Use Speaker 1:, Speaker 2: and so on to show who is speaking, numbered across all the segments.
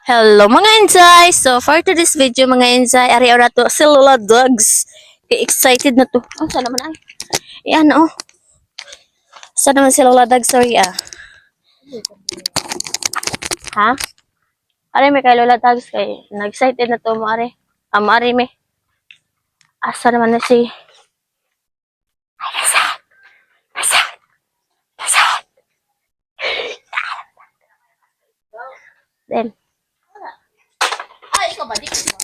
Speaker 1: Hello mga Inzay! So for today's video mga Inzay, ari na to si Lola Dogs. Excited na to. Oh, saan naman ay? Yan oh. Saan naman si Lola Dogs? Sorry ah. Ha? Ari may kay Lola Dogs kay na-excited na to mo ari. Ari may. Asa naman na si Ay, nasaan? Nasaan? Nasaan? Then.
Speaker 2: Ay, ikaw ba? Di ka ba?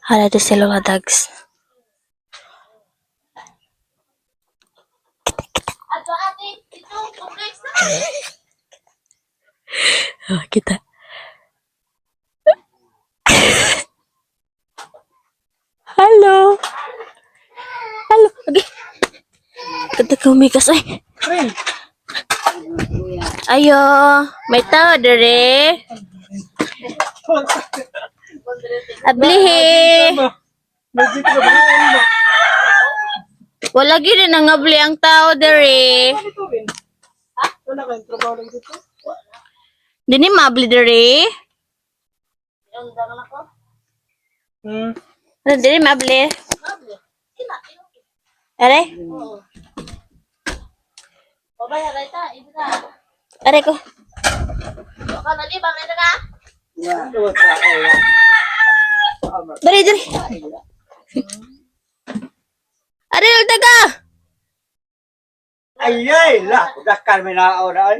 Speaker 1: Hala to si Lola Dogs.
Speaker 2: Ato ate, ito, complex na.
Speaker 1: Oh, kita. Halo. Halo. Okay. Kata ko mikas ay. Ayo, may tao dere. Ablihi. Wala gid na ngabli ang tao dere. Dini mabli dere. Ano diri mabli? Are?
Speaker 2: Babaya, Rita, ito na.
Speaker 1: Are ko.
Speaker 2: Baka na di, bang ito na.
Speaker 1: Dere dere. Are taga.
Speaker 3: Ayay lah, udah kan menao dah.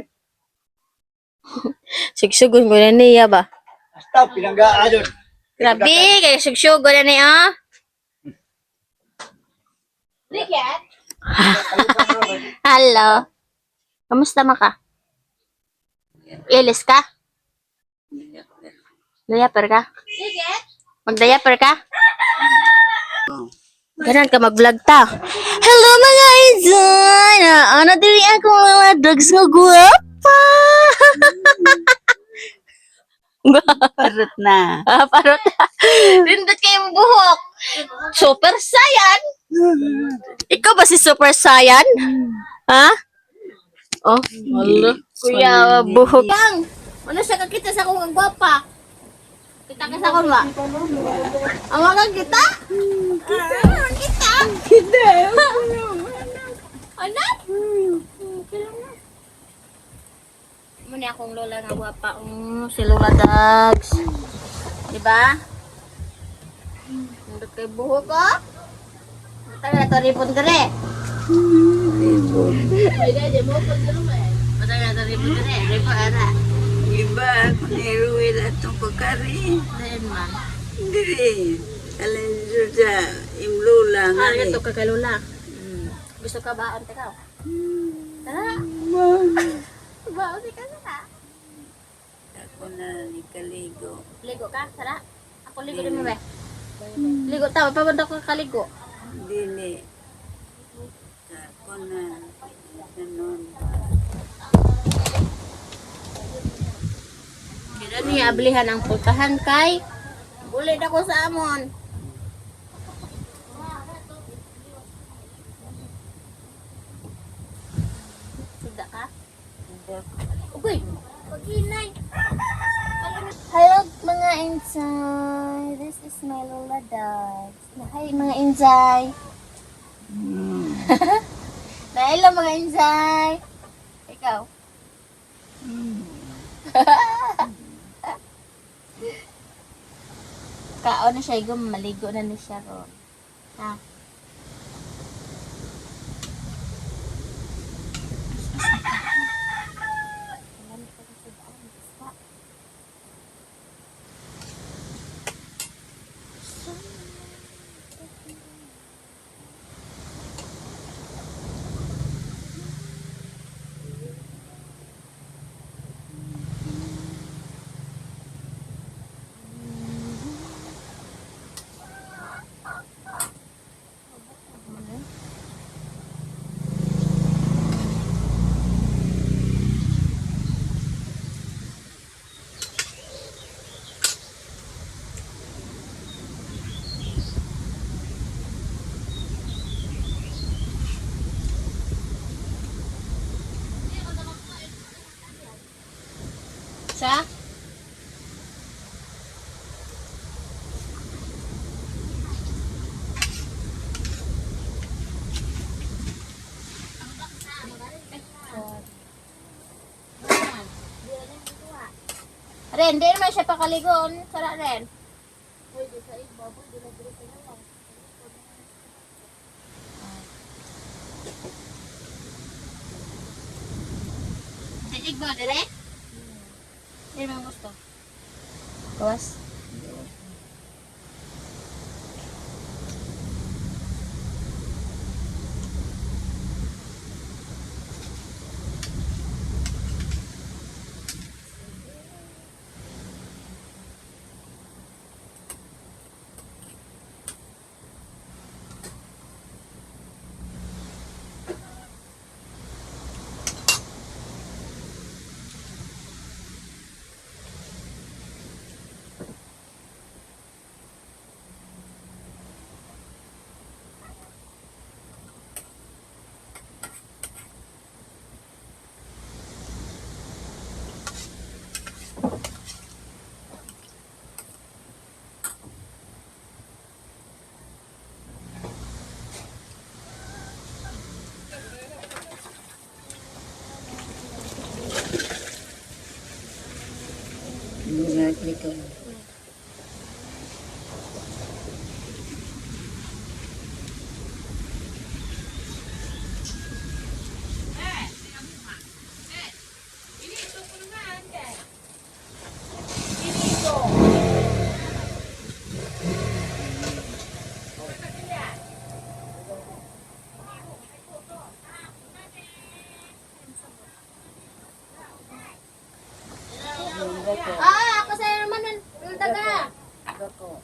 Speaker 1: Sigsugon ko na niya ba?
Speaker 3: Hasta pinangga adon.
Speaker 1: Grabe, kaya sigsugon na niya.
Speaker 2: Ricket?
Speaker 1: Hello. Kamusta ka? Ilis ka? Diaper ka?
Speaker 2: Ricket?
Speaker 1: Mag-diaper ka? Ganan ka mag-vlog ta. Hello mga idol! Ano diri ako mga dogs nga guwapa?
Speaker 3: Parut na.
Speaker 1: Parot. Rindot kayong buhok. Super Saiyan? Ikaw ba si Super Saiyan? Ha? Oh, hello. Kuya, buhok.
Speaker 2: Bang! Ano siya kakita sa akong gwapa? Kita ka sa akong ba? Awagan kita? Kita? Kita. Anak?
Speaker 1: Muna akong lola nga guwapa. Si Lola Dogs. Diba? Nandot kay buhok ko. Matagal na to ripon dere.
Speaker 2: Ay, dahil mo pag eh.
Speaker 1: Matagal na to ripon dere. Ripon ara.
Speaker 4: Iba, niruwil atong pagkari.
Speaker 1: Dayan man.
Speaker 4: Diri, alin sa imlula nga
Speaker 1: Ano
Speaker 4: ni.
Speaker 1: ito ka kay Lola? Gusto ka ba? Ante ka? Tara. Baon ka na.
Speaker 4: Ako na ni Kaligo.
Speaker 1: Ligo ka? Tara. Ako ligo din mo ba? Ligo tao. Pabanda ko kaligo.
Speaker 4: Dili. Ako na. Ganon.
Speaker 1: Kaya niya ablihan ang pultahan kay ulit ako sa amon. Suda ka? Ugoy! Pag-inay! Hello mga Inzay! This is my Lola Dogs. Hi mga Inzay! Na hello mga Inzay! Ikaw? Kao na siya, maligo na ni siya ron. Ha?
Speaker 2: siya? Ren, di naman siya pakaligon. Sara, Ren. Titig ba, dire? Hindi naman gusto. Gawas?
Speaker 4: Bulat nito.
Speaker 2: Ako sa'yo naman ng taga.
Speaker 4: Ako.